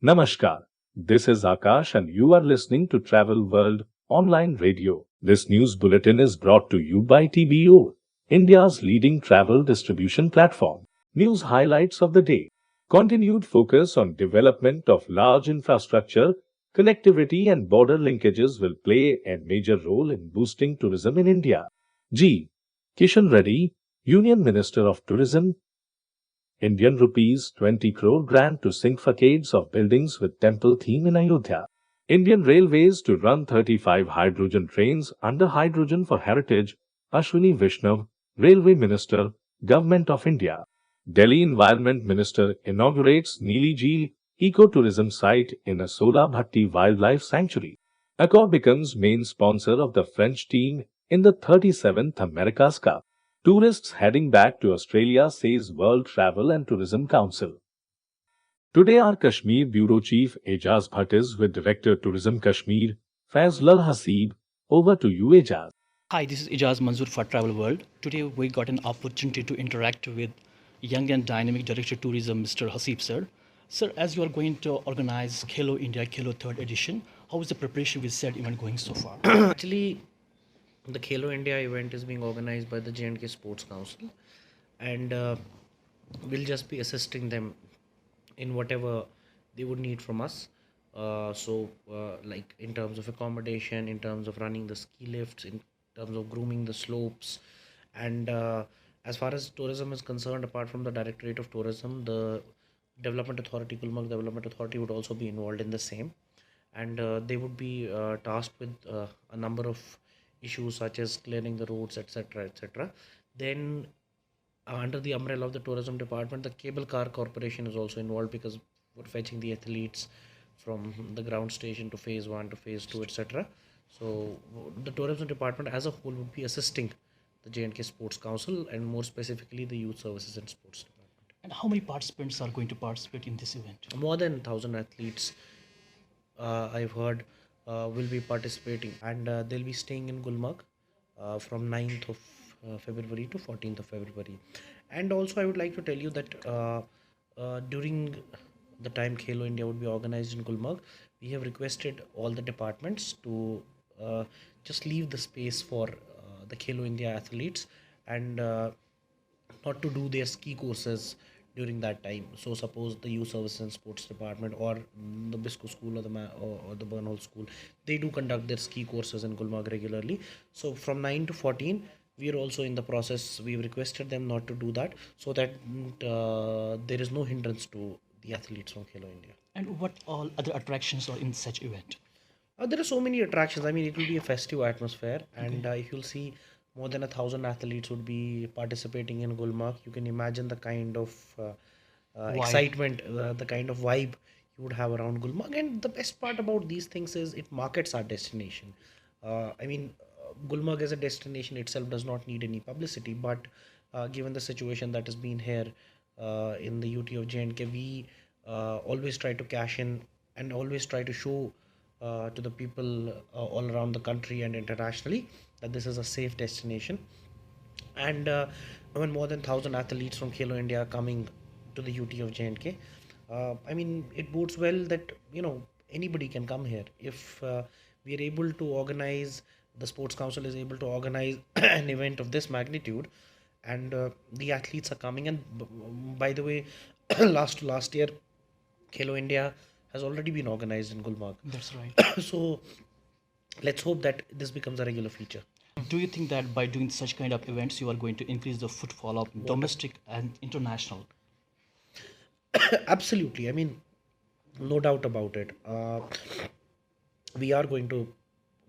Namaskar. This is Akash and you are listening to Travel World Online Radio. This news bulletin is brought to you by TBO, India's leading travel distribution platform. News highlights of the day. Continued focus on development of large infrastructure, connectivity and border linkages will play a major role in boosting tourism in India. G. Kishan Reddy, Union Minister of Tourism, Indian rupees 20 crore grant to sink facades of buildings with temple theme in Ayodhya. Indian Railways to run 35 hydrogen trains under Hydrogen for Heritage. Ashwini Vaishnav, Railway Minister, Government of India. Delhi Environment Minister inaugurates Neeli Jheel ecotourism site in Asola Bhatti Wildlife Sanctuary. Accor becomes main sponsor of the French team in the 37th America's Cup. Tourists heading back to Australia, says World Travel and Tourism Council. Today our Kashmir Bureau Chief Ejaz Bhatt is with Director Tourism Kashmir, Fazlul Hasib. Over to you, Ejaz. Hi, this is Ijaz Manzoor for Travel World. Today we got an opportunity to interact with young and dynamic Director Tourism, Mr. Hasib sir. Sir, as you are going to organize Khelo India Khelo 3rd edition, how is the preparation with said event going so far? Actually, the Khelo India event is being organized by the J&K Sports Council, and we'll just be assisting them in whatever they would need from us. Like in terms of accommodation, in terms of running the ski lifts, in terms of grooming the slopes, and as far as tourism is concerned, apart from the Directorate of Tourism, the Development Authority, Gulmarg Development Authority would also be involved in the same, and they would be tasked with a number of issues such as clearing the roads, etc., etc. Then, under the umbrella of the tourism department, the cable car corporation is also involved because we're fetching the athletes from the ground station to phase 1 to phase 2, etc. So the tourism department as a whole would be assisting the J&K Sports Council, and more specifically the Youth Services and Sports Department. And how many participants are going to participate in this event? More than 1,000 athletes, I've heard, will be participating, and they'll be staying in Gulmarg from 9th of February to 14th of February. And also, I would like to tell you that during the time Khelo India would be organized in Gulmarg, we have requested all the departments to just leave the space for the Khelo India athletes, and not to do their ski courses during that time. So suppose the youth services and sports department, or the Bisco school, or or the Burnhall school, they do conduct their ski courses in Gulmarg regularly. So from 9 to 14, we are also in the process. We've requested them not to do that, so that there is no hindrance to the athletes from Khelo India. And what all other attractions are in such event? There are so many attractions. I mean, it will be a festive atmosphere, and if you'll see, more than 1,000 athletes would be participating in Gulmarg. You can imagine the kind of excitement, the kind of vibe you would have around Gulmarg. And the best part about these things is it markets our destination. Gulmarg as a destination itself does not need any publicity, but given the situation that has been here in the UT of J&K, we always try to cash in and always try to show to the people all around the country and internationally that this is a safe destination. And when more than 1,000 athletes from Khelo India are coming to the UT of J&K, it bodes well that anybody can come here if we are able to organize. The Sports Council is able to organize an event of this magnitude, and the athletes are coming. And by the way, last year, Khelo India has already been organized in Gulmarg. That's right. So let's hope that this becomes a regular feature. Do you think that by doing such kind of events, you are going to increase the footfall of domestic and international? Absolutely. I mean, no doubt about it. We are going to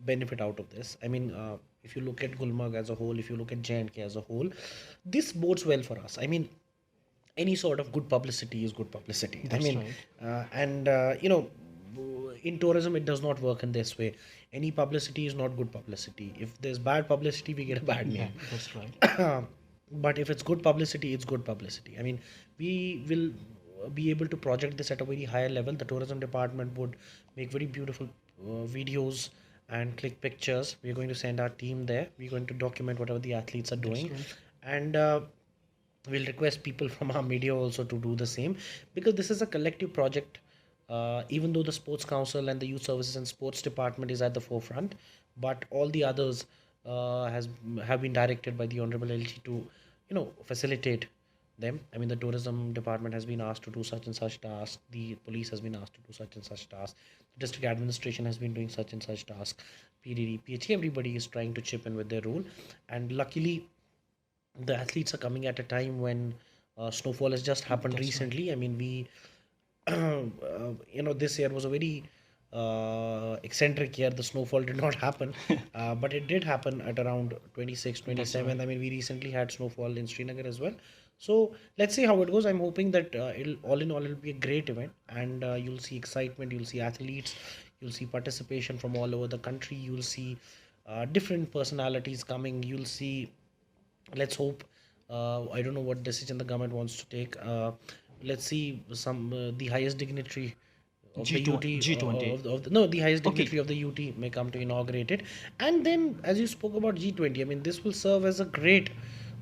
benefit out of this. I mean, if you look at Gulmarg as a whole, if you look at J&K as a whole, this bodes well for us. I mean, any sort of good publicity is good publicity. That's right. And in tourism, it does not work in this way. Any publicity is not good publicity. If there's bad publicity, we get a bad Yeah, name. that's right. But if it's good publicity, it's good publicity. I mean, we will be able to project this at a very higher level. The tourism department would make very beautiful videos and click pictures. We're going to send our team there. We're going to document whatever the athletes are doing, right. and we'll request people from our media also to do the same, because this is a collective project even though the Sports Council and the Youth Services and Sports Department is at the forefront, but all the others has have been directed by the Honorable LG to, facilitate them. I mean, the tourism department has been asked to do such and such tasks. The police has been asked to do such and such tasks. The district administration has been doing such and such tasks. PDD, PHE, everybody is trying to chip in with their role. And luckily, the athletes are coming at a time when snowfall has just happened That's right. recently. I mean, we this year was a very eccentric year. The snowfall did not happen, but it did happen at around 26, That's 27. right. I mean, we recently had snowfall in Srinagar as well. So let's see how it goes. I'm hoping that it'll all in all it'll be a great event, and you'll see excitement, you'll see athletes, you'll see participation from all over the country, you'll see different personalities coming, you'll see, let's hope, I don't know what decision the government wants to take. Let's see, some the highest dignitary of the G20. UT, G20. no, the highest Okay. dignitary of the UT may come to inaugurate it. And then, as you spoke about G20, I mean, this will serve as a great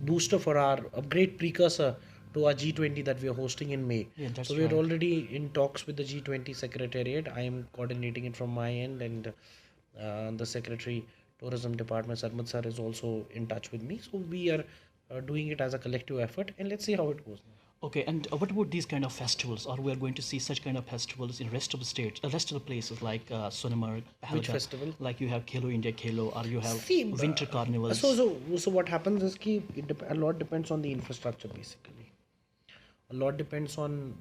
booster for a great precursor to our G20 that we are hosting in May. Yeah, that's So we're right. already in talks with the G20 secretariat. I am coordinating it from my end, and the secretary, tourism department, Sarmad sir, is also in touch with me. So we are doing it as a collective effort, and let's see how it goes. Okay, and what about these kind of festivals? Or we are going to see such kind of festivals in rest of the states, rest of the places like Sonamarg, Which Pahalgam, festival? like you have Khelo India Khelo, or you have See, winter carnivals. so what happens is ki a lot depends on the infrastructure basically. A lot depends on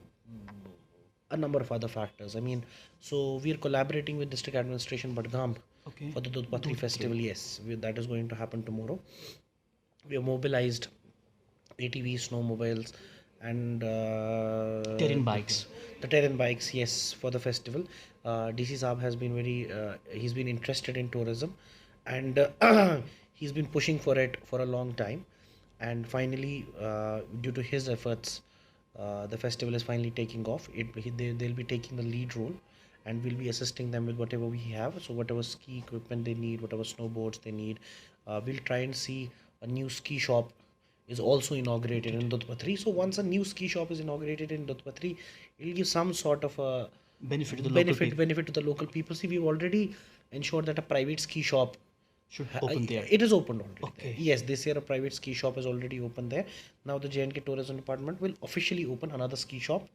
a number of other factors. I mean, so we are collaborating with district administration Badgam Okay. for the Dudhpatri Dudhpatri. festival. Yes, that is going to happen tomorrow. We have mobilized ATVs, snowmobiles, and Terrain bikes. the terrain bikes. Yes, for the festival. DC Saab has been very. He's been interested in tourism, and he's been pushing for it for a long time. And finally, due to his efforts, the festival is finally taking off. They'll be taking the lead role, and we'll be assisting them with whatever we have. So whatever ski equipment they need, whatever snowboards they need, we'll try and see a new ski shop is also inaugurated in Dudhpatri. So once a new ski shop is inaugurated in Dudhpatri, it'll give some sort of a Benefit to the local people. benefit to the local people. See, we've already ensured that a private ski shop Should open there. it is opened already. Okay. Yes, this year a private ski shop is already open there. Now the JNK Tourism Department will officially open another ski shop,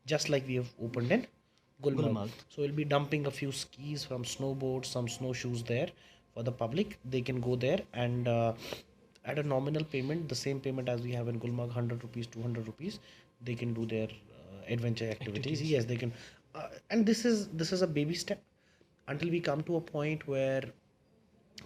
just like we have opened in Gulmarg. Gulmarg. So we'll be dumping a few skis, from snowboards, some snowshoes there for the public. They can go there and at a nominal payment, the same payment as we have in Gulmarg, 100 rupees, 200 rupees, they can do their adventure activities. Yes, they can. And this is a baby step until we come to a point where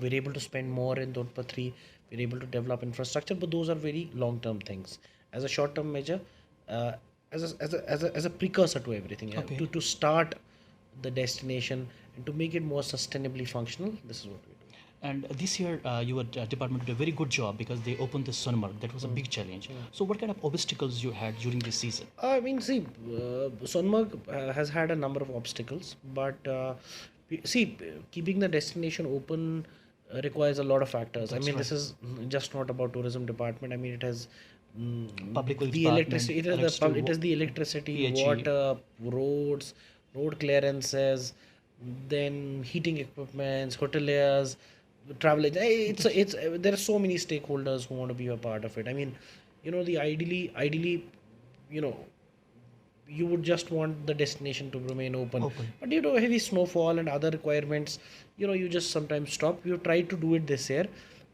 we're able to spend more in Dodpatri, we're able to develop infrastructure, but those are very long-term things. As a short-term measure, uh, as a precursor to everything, yeah, Okay. to start the destination and to make it more sustainably functional, this is what we do. And this year, your department did a very good job because they opened the Sonamarg. That was a big challenge. So, what kind of obstacles you had during this season? I mean, see, Sonmarg has had a number of obstacles, but see, keeping the destination open requires a lot of factors. I That's mean, right. this is just not about tourism department. I mean, it has Public works the department, electricity. It is electricity, it is the electricity, PHE. water, roads, road clearances, then heating equipments, hoteliers, travel. It's there are so many stakeholders who want to be a part of it. I mean, the ideally, you know, you would just want the destination to remain open. Open. But due to heavy snowfall and other requirements, you just sometimes stop. We tried to do it this year,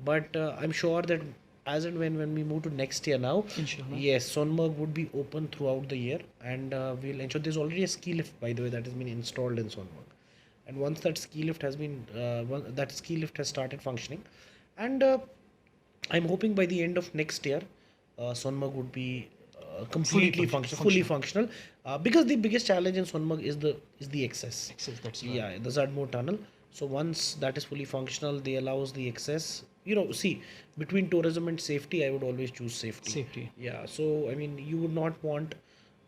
but I'm sure that as and when we move to next year now, Inshallah. yes, Sonmarg would be open throughout the year, and we'll ensure. There's already a ski lift, by the way, that has been installed in Sonmarg, and once that ski lift has been that ski lift has started functioning, and I'm hoping by the end of next year, Sonmarg would be completely fully functional. Because the biggest challenge in Sonmarg is the access. Access, that's right. Yeah, the Zadmo tunnel. So once that is fully functional, they allows the access. See, between tourism and safety, I would always choose safety. Safety. Yeah. So I mean, you would not want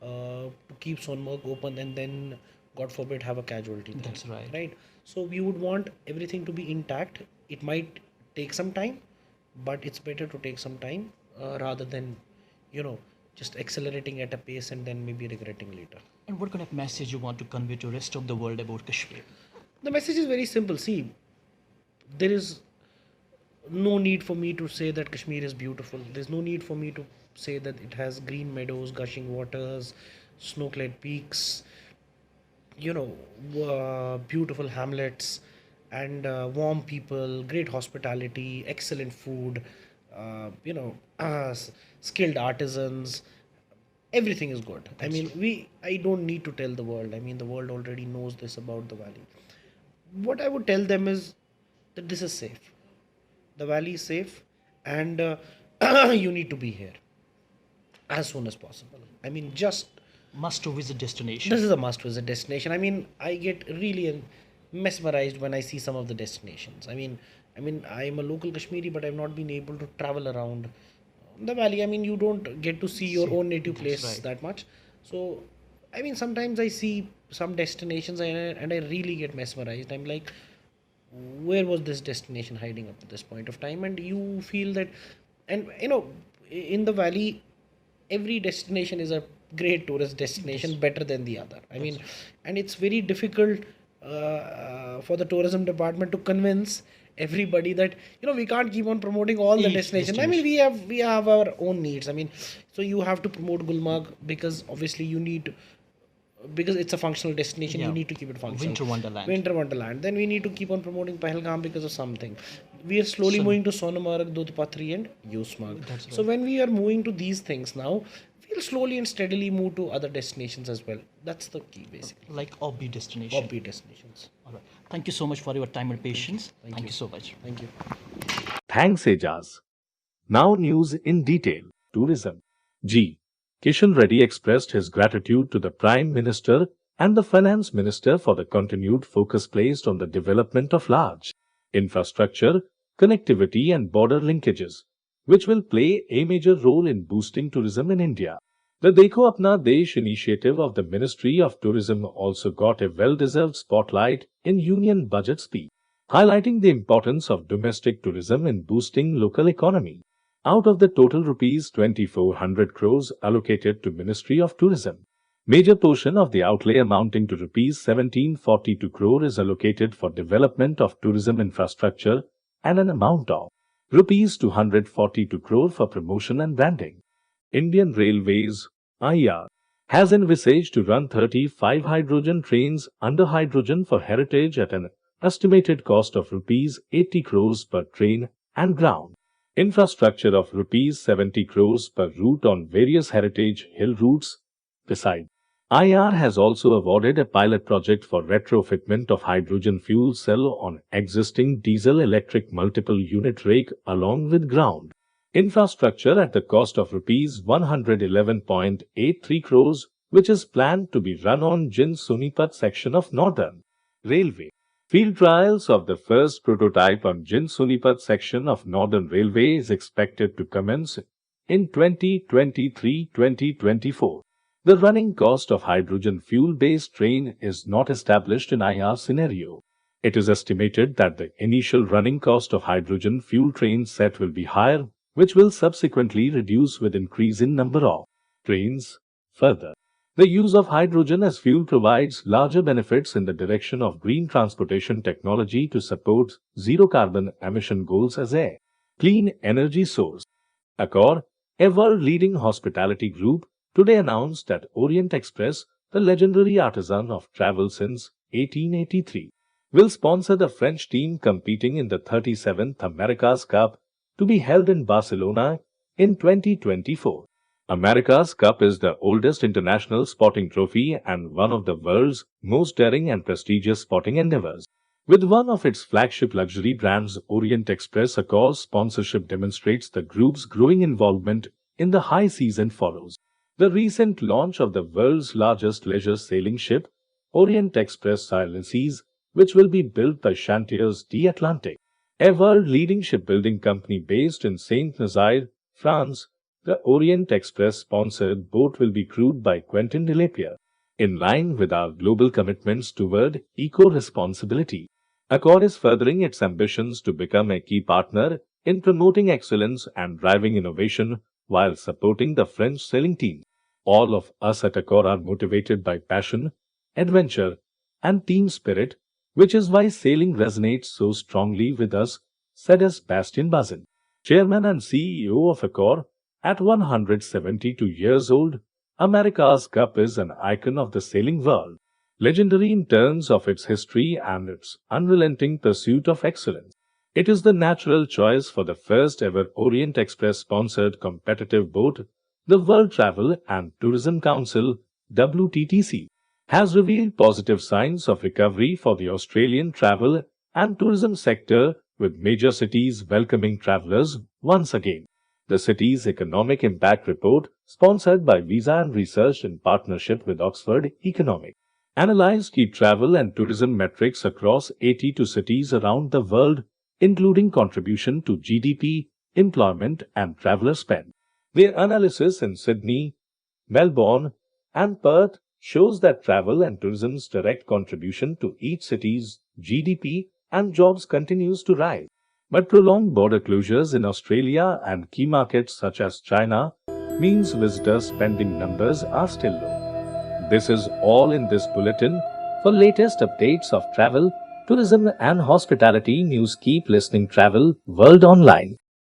to keep Sonmarg open and then, God forbid, have a casualty there. That's right. Right. So we would want everything to be intact. It might take some time, but it's better to take some time rather than, just accelerating at a pace and then maybe regretting later. And what kind of message you want to convey to rest of the world about Kashmir? The message is very simple. See, there is no need for me to say that Kashmir is beautiful. There's no need for me to say that it has green meadows, gushing waters, snow-clad peaks, beautiful hamlets, and warm people, great hospitality, excellent food, skilled artisans. Everything is good. I don't need to tell the world. The world already knows this about the valley. What I would tell them is that this is safe. The valley is safe, and you need to be here as soon as possible. Just Must to visit destination. this is a must visit destination. I get really mesmerized when I see some of the destinations. I'm a local Kashmiri, but I've not been able to travel around the valley. You don't get to see your own native place right. that much. So, sometimes I see some destinations, and I really get mesmerized. I'm like, where was this destination hiding up to this point of time? And you feel that, and in the valley, every destination is a great tourist destination, better than the other. And it's very difficult for the tourism department to convince everybody that we can't keep on promoting all the Each destinations. destination. We have our own needs. So you have to promote Gulmarg because obviously you need, because it's a functional destination. Yeah. You need to keep it functional. Winter wonderland. Winter wonderland. Then we need to keep on promoting Pahalgam because of something. We are slowly moving to Sonamarg, Dudhpatri, and Yusmarg. That's So right. when we are moving to these things now, we'll slowly and steadily move to other destinations as well. That's the key, basically. Like offbeat destination. Offbeat destinations. All right. Thank you so much for your time and patience. Thank Thank you. you so much. Thank you. Thanks, Ejaz. Now news in detail. Tourism. G. Kishan Reddy expressed his gratitude to the Prime Minister and the Finance Minister for the continued focus placed on the development of large infrastructure, connectivity and border linkages, which will play a major role in boosting tourism in India. The Dekho Apna Desh initiative of the Ministry of Tourism also got a well-deserved spotlight in Union Budget speech, highlighting the importance of domestic tourism in boosting local economy. Out of the total rupees 2,400 crores allocated to Ministry of Tourism, major portion of the outlay amounting to rupees 1,742 crore is allocated for development of tourism infrastructure and an amount of rupees 242 crore for promotion and branding. Indian Railways (IR) has envisaged to run 35 hydrogen trains under hydrogen for heritage at an estimated cost of rupees 80 crores per train and ground infrastructure of rupees 70 crores per route on various heritage hill routes. Besides, IR has also awarded a pilot project for retrofitment of hydrogen fuel cell on existing diesel-electric multiple unit rake along with ground infrastructure at the cost of rupees 111.83 crores, which is planned to be run on Jind-Sonipat section of Northern Railway. Field trials of the first prototype on Jind-Sonipat section of Northern Railway is expected to commence in 2023-2024. The running cost of hydrogen fuel-based train is not established in IR scenario. It is estimated that the initial running cost of hydrogen fuel train set will be higher, which will subsequently reduce with increase in number of trains. Further, the use of hydrogen as fuel provides larger benefits in the direction of green transportation technology to support zero carbon emission goals as a clean energy source. Accor, a world-leading hospitality group, today announced that Orient Express, the legendary artisan of travel since 1883, will sponsor the French team competing in the 37th America's Cup to be held in Barcelona in 2024. America's Cup is the oldest international sporting trophy and one of the world's most daring and prestigious sporting endeavors. With one of its flagship luxury brands, Orient Express, Accor's sponsorship demonstrates the group's growing involvement in the high season follows the recent launch of the world's largest leisure sailing ship, Orient Express Silent Seas, which will be built by Chantiers d'Atlantique, a world-leading shipbuilding company based in Saint-Nazaire, France. The Orient Express-sponsored boat will be crewed by Quentin Delapierre. In line with our global commitments toward eco-responsibility, Accor is furthering its ambitions to become a key partner in promoting excellence and driving innovation while supporting the French sailing team. All of us at Accor are motivated by passion, adventure, and team spirit, which is why sailing resonates so strongly with us, said Bastien Bazin, Chairman and CEO of Accor. At 172 years old, America's Cup is an icon of the sailing world, legendary in terms of its history and its unrelenting pursuit of excellence. It is the natural choice for the first ever Orient Express sponsored competitive boat. The World Travel and Tourism Council (WTTC) has revealed positive signs of recovery for the Australian travel and tourism sector, with major cities welcoming travelers once again. The city's Economic Impact Report, sponsored by Visa and researched in partnership with Oxford Economics, analyzed key travel and tourism metrics across 82 cities around the world, including contribution to GDP, employment, and traveler spend. Their analysis in Sydney, Melbourne, and Perth shows that travel and tourism's direct contribution to each city's GDP and jobs continues to rise. But prolonged border closures in Australia and key markets such as China means visitor spending numbers are still low. This is all in this bulletin. For latest updates of travel, tourism and hospitality news, keep listening Travel World Online.